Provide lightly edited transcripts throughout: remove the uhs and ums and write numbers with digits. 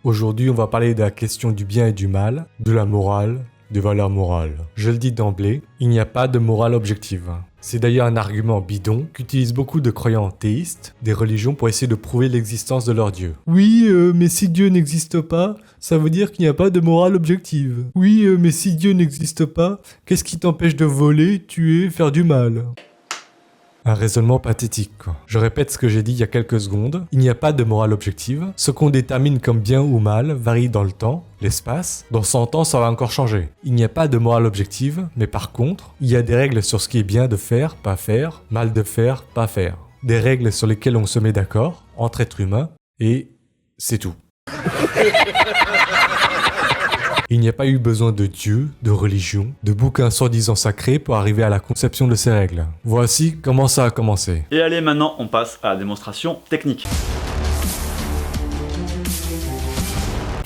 Aujourd'hui, on va parler de la question du bien et du mal, de la morale, des valeurs morales. Je le dis d'emblée, il n'y a pas de morale objective. C'est d'ailleurs un argument bidon qu'utilisent beaucoup de croyants théistes des religions pour essayer de prouver l'existence de leur Dieu. Oui, mais si Dieu n'existe pas, ça veut dire qu'il n'y a pas de morale objective. Oui, mais si Dieu n'existe pas, qu'est-ce qui t'empêche de voler, tuer, faire du mal ? Un raisonnement pathétique, quoi. Je répète ce que j'ai dit il y a quelques secondes. Il n'y a pas de morale objective. Ce qu'on détermine comme bien ou mal varie dans le temps, l'espace. Dans 100 ans, ça va encore changer. Il n'y a pas de morale objective, mais par contre, il y a des règles sur ce qui est bien de faire, pas faire, mal de faire, pas faire. Des règles sur lesquelles on se met d'accord, entre êtres humains, et c'est tout. Il n'y a pas eu besoin de Dieu, de religion, de bouquins soi-disant sacrés pour arriver à la conception de ces règles. Voici comment ça a commencé. Et allez, maintenant on passe à la démonstration technique.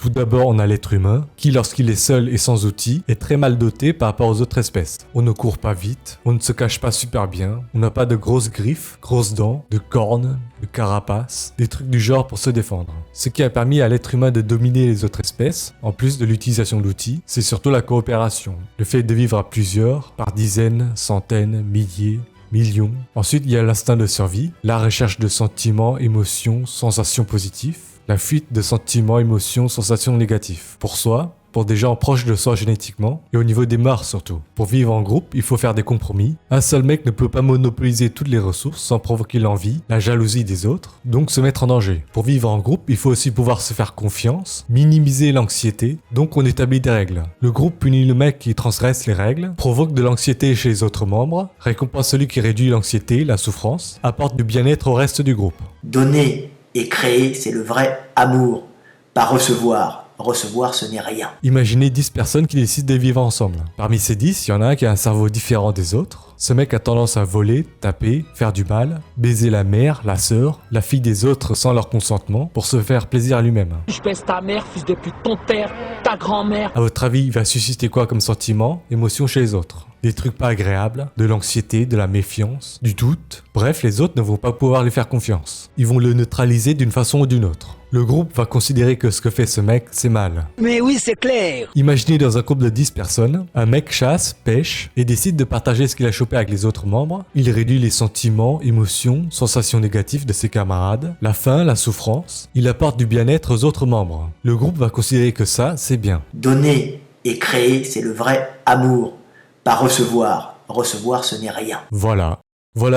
Tout d'abord, on a l'être humain, qui lorsqu'il est seul et sans outils, est très mal doté par rapport aux autres espèces. On ne court pas vite, on ne se cache pas super bien, on n'a pas de grosses griffes, grosses dents, de cornes, de carapaces, des trucs du genre pour se défendre. Ce qui a permis à l'être humain de dominer les autres espèces, en plus de l'utilisation d'outils, c'est surtout la coopération. Le fait de vivre à plusieurs, par dizaines, centaines, milliers, millions. Ensuite, il y a l'instinct de survie, la recherche de sentiments, émotions, sensations positives, la fuite de sentiments, émotions, sensations négatives. Pour soi, pour des gens proches de soi génétiquement, et au niveau des mœurs surtout. Pour vivre en groupe, il faut faire des compromis. Un seul mec ne peut pas monopoliser toutes les ressources sans provoquer l'envie, la jalousie des autres, donc se mettre en danger. Pour vivre en groupe, il faut aussi pouvoir se faire confiance, minimiser l'anxiété, donc on établit des règles. Le groupe punit le mec qui transgresse les règles, provoque de l'anxiété chez les autres membres, récompense celui qui réduit l'anxiété, la souffrance, apporte du bien-être au reste du groupe. Donner et créer, c'est le vrai amour. Pas recevoir. Recevoir, ce n'est rien. Imaginez 10 personnes qui décident de vivre ensemble. Parmi ces 10, il y en a un qui a un cerveau différent des autres. Ce mec a tendance à voler, taper, faire du mal, baiser la mère, la sœur, la fille des autres sans leur consentement pour se faire plaisir à lui-même. Je baisse ta mère, fils de pute, ton père, ta grand-mère. À votre avis, il va susciter quoi comme sentiment, émotion chez les autres ? Des trucs pas agréables, de l'anxiété, de la méfiance, du doute. Bref, les autres ne vont pas pouvoir lui faire confiance. Ils vont le neutraliser d'une façon ou d'une autre. Le groupe va considérer que ce que fait ce mec, c'est mal. Mais oui, c'est clair. Imaginez dans un couple de 10 personnes, un mec chasse, pêche et décide de partager ce qu'il a chopé avec les autres membres. Il réduit les sentiments, émotions, sensations négatives de ses camarades, la faim, la souffrance. Il apporte du bien-être aux autres membres. Le groupe va considérer que ça, c'est bien. Donner et créer, c'est le vrai amour. Pas recevoir. Recevoir, ce n'est rien. Voilà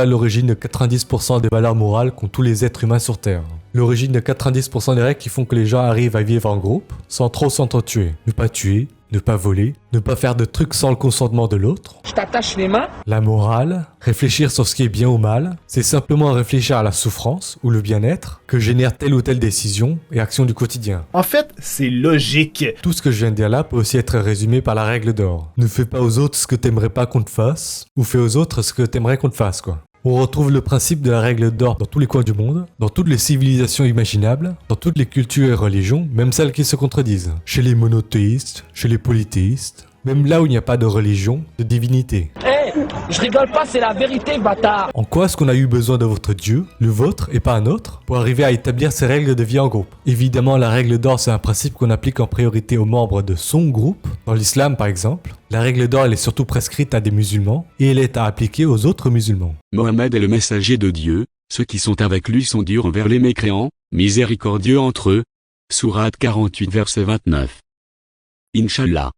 l'origine de 90% des valeurs morales qu'ont tous les êtres humains sur Terre. L'origine de 90% des règles qui font que les gens arrivent à vivre en groupe sans trop s'entretuer. Ne pas tuer, ne pas voler, ne pas faire de trucs sans le consentement de l'autre. Je t'attache les mains. La morale, réfléchir sur ce qui est bien ou mal, c'est simplement réfléchir à la souffrance ou le bien-être que génère telle ou telle décision et action du quotidien. En fait, c'est logique. Tout ce que je viens de dire là peut aussi être résumé par la règle d'or. Ne fais pas aux autres ce que t'aimerais pas qu'on te fasse, ou fais aux autres ce que t'aimerais qu'on te fasse, quoi. On retrouve le principe de la règle d'or dans tous les coins du monde, dans toutes les civilisations imaginables, dans toutes les cultures et religions, même celles qui se contredisent. Chez les monothéistes, chez les polythéistes, même là où il n'y a pas de religion, de divinité. Je rigole pas, c'est la vérité, bâtard. En quoi est-ce qu'on a eu besoin de votre Dieu, le vôtre et pas un autre, pour arriver à établir ces règles de vie en groupe ? Évidemment, la règle d'or, c'est un principe qu'on applique en priorité aux membres de son groupe. Dans l'islam, par exemple, la règle d'or, elle est surtout prescrite à des musulmans et elle est à appliquer aux autres musulmans. Mohammed est le messager de Dieu, ceux qui sont avec lui sont durs envers les mécréants, miséricordieux entre eux. Sourate 48 verset 29. Inch'Allah.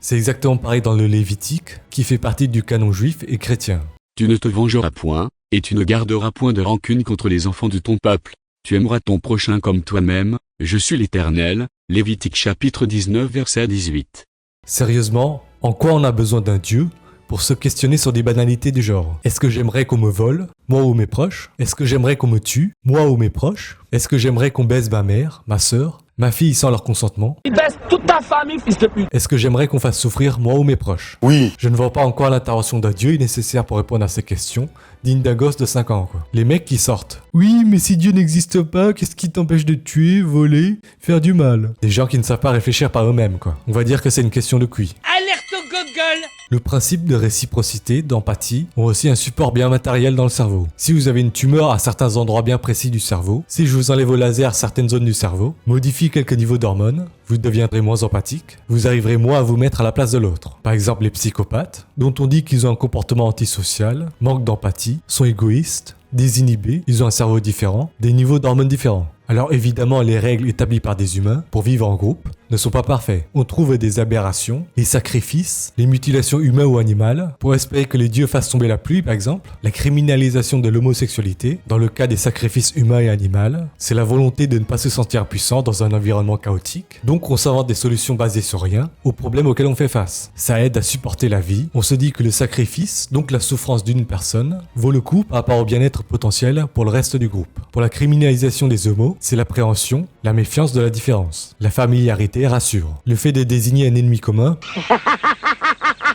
C'est exactement pareil dans le Lévitique, qui fait partie du canon juif et chrétien. Tu ne te vengeras point, et tu ne garderas point de rancune contre les enfants de ton peuple. Tu aimeras ton prochain comme toi-même, je suis l'Éternel. Lévitique chapitre 19 verset 18. Sérieusement, en quoi on a besoin d'un Dieu pour se questionner sur des banalités du genre ? Est-ce que j'aimerais qu'on me vole, moi ou mes proches ? Est-ce que j'aimerais qu'on me tue, moi ou mes proches ? Est-ce que j'aimerais qu'on baise ma mère, ma sœur, ma fille sans leur consentement ? Il baisse toute ta famille, fils de pute. Est-ce que j'aimerais qu'on fasse souffrir moi ou mes proches ? Oui. Je ne vois pas en quoi l'intervention d'un Dieu est nécessaire pour répondre à ces questions, digne d'un gosse de 5 ans, quoi. Les mecs qui sortent. Oui, mais si Dieu n'existe pas, qu'est-ce qui t'empêche de tuer, voler, faire du mal ? Des gens qui ne savent pas réfléchir par eux-mêmes, quoi. On va dire que c'est une question de QI. Alerte au Google. Le principe de réciprocité, d'empathie, ont aussi un support bien matériel dans le cerveau. Si vous avez une tumeur à certains endroits bien précis du cerveau, si je vous enlève au laser certaines zones du cerveau, modifie quelques niveaux d'hormones, vous deviendrez moins empathique, vous arriverez moins à vous mettre à la place de l'autre. Par exemple, les psychopathes, dont on dit qu'ils ont un comportement antisocial, manquent d'empathie, sont égoïstes, désinhibés, ils ont un cerveau différent, des niveaux d'hormones différents. Alors évidemment, les règles établies par des humains pour vivre en groupe ne sont pas parfaits. On trouve des aberrations, les sacrifices, les mutilations humaines ou animales, pour espérer que les dieux fassent tomber la pluie par exemple, la criminalisation de l'homosexualité, dans le cas des sacrifices humains et animaux, c'est la volonté de ne pas se sentir puissant dans un environnement chaotique. Donc on s'invente des solutions basées sur rien, aux problèmes auxquels on fait face. Ça aide à supporter la vie, on se dit que le sacrifice, donc la souffrance d'une personne, vaut le coup par rapport au bien-être potentiel pour le reste du groupe. Pour la criminalisation des homos, c'est l'appréhension, la méfiance de la différence. La familiarité rassure. Le fait de désigner un ennemi commun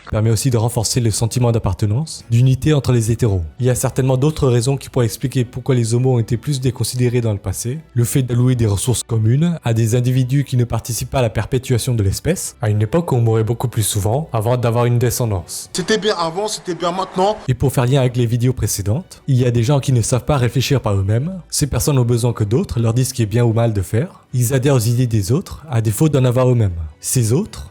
permet aussi de renforcer le sentiment d'appartenance, d'unité entre les hétéros. Il y a certainement d'autres raisons qui pourraient expliquer pourquoi les homos ont été plus déconsidérés dans le passé. Le fait d'allouer des ressources communes à des individus qui ne participent pas à la perpétuation de l'espèce. À une époque, on mourait beaucoup plus souvent avant d'avoir une descendance. C'était bien avant, c'était bien maintenant. Et pour faire lien avec les vidéos précédentes, il y a des gens qui ne savent pas réfléchir par eux-mêmes. Ces personnes ont besoin que d'autres leur disent ce qui est bien ou mal de faire. Ils adhèrent aux idées des autres, à défaut d'en avoir eux-mêmes. Ces autres,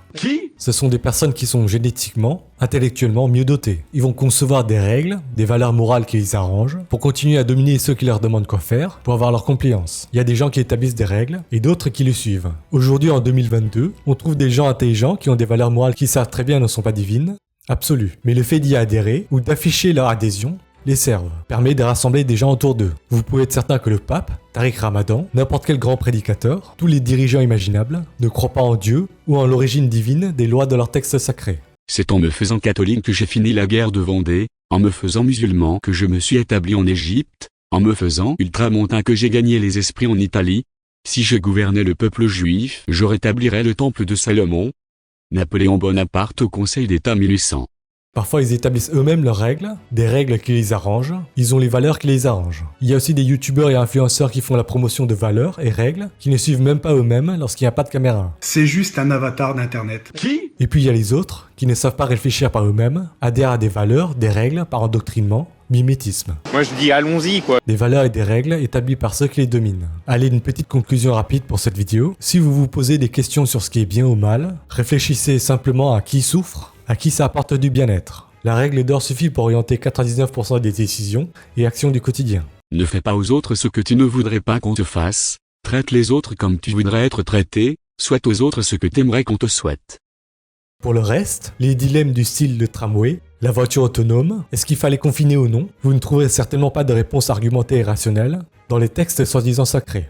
ce sont des personnes qui sont génétiquement, intellectuellement mieux dotées. Ils vont concevoir des règles, des valeurs morales qui les arrangent, pour continuer à dominer ceux qui leur demandent quoi faire, pour avoir leur compliance. Il y a des gens qui établissent des règles, et d'autres qui les suivent. Aujourd'hui, en 2022, on trouve des gens intelligents qui ont des valeurs morales qui savent très bien ne sont pas divines, absolues. Mais le fait d'y adhérer, ou d'afficher leur adhésion, les servent, permet de rassembler des gens autour d'eux. Vous pouvez être certain que le pape, Tariq Ramadan, n'importe quel grand prédicateur, tous les dirigeants imaginables, ne croient pas en Dieu ou en l'origine divine des lois de leurs textes sacrés. C'est en me faisant catholique que j'ai fini la guerre de Vendée, en me faisant musulman que je me suis établi en Égypte, en me faisant ultramontain que j'ai gagné les esprits en Italie. Si je gouvernais le peuple juif, je rétablirais le temple de Salomon. Napoléon Bonaparte au Conseil d'État 1800. Parfois, ils établissent eux-mêmes leurs règles, des règles qui les arrangent, ils ont les valeurs qui les arrangent. Il y a aussi des youtubeurs et influenceurs qui font la promotion de valeurs et règles, qui ne suivent même pas eux-mêmes lorsqu'il n'y a pas de caméra. C'est juste un avatar d'internet. Et puis il y a les autres, qui ne savent pas réfléchir par eux-mêmes, adhèrent à des valeurs, des règles, par endoctrinement, mimétisme. Moi je dis allons-y quoi. Des valeurs et des règles établies par ceux qui les dominent. Allez, une petite conclusion rapide pour cette vidéo. Si vous vous posez des questions sur ce qui est bien ou mal, réfléchissez simplement à qui souffre, à qui ça apporte du bien-être. La règle d'or suffit pour orienter 99% des décisions et actions du quotidien. Ne fais pas aux autres ce que tu ne voudrais pas qu'on te fasse, traite les autres comme tu voudrais être traité, souhaite aux autres ce que t'aimerais qu'on te souhaite. Pour le reste, les dilemmes du style le tramway, la voiture autonome, est-ce qu'il fallait confiner ou non, vous ne trouverez certainement pas de réponse argumentée et rationnelle dans les textes soi-disant sacrés.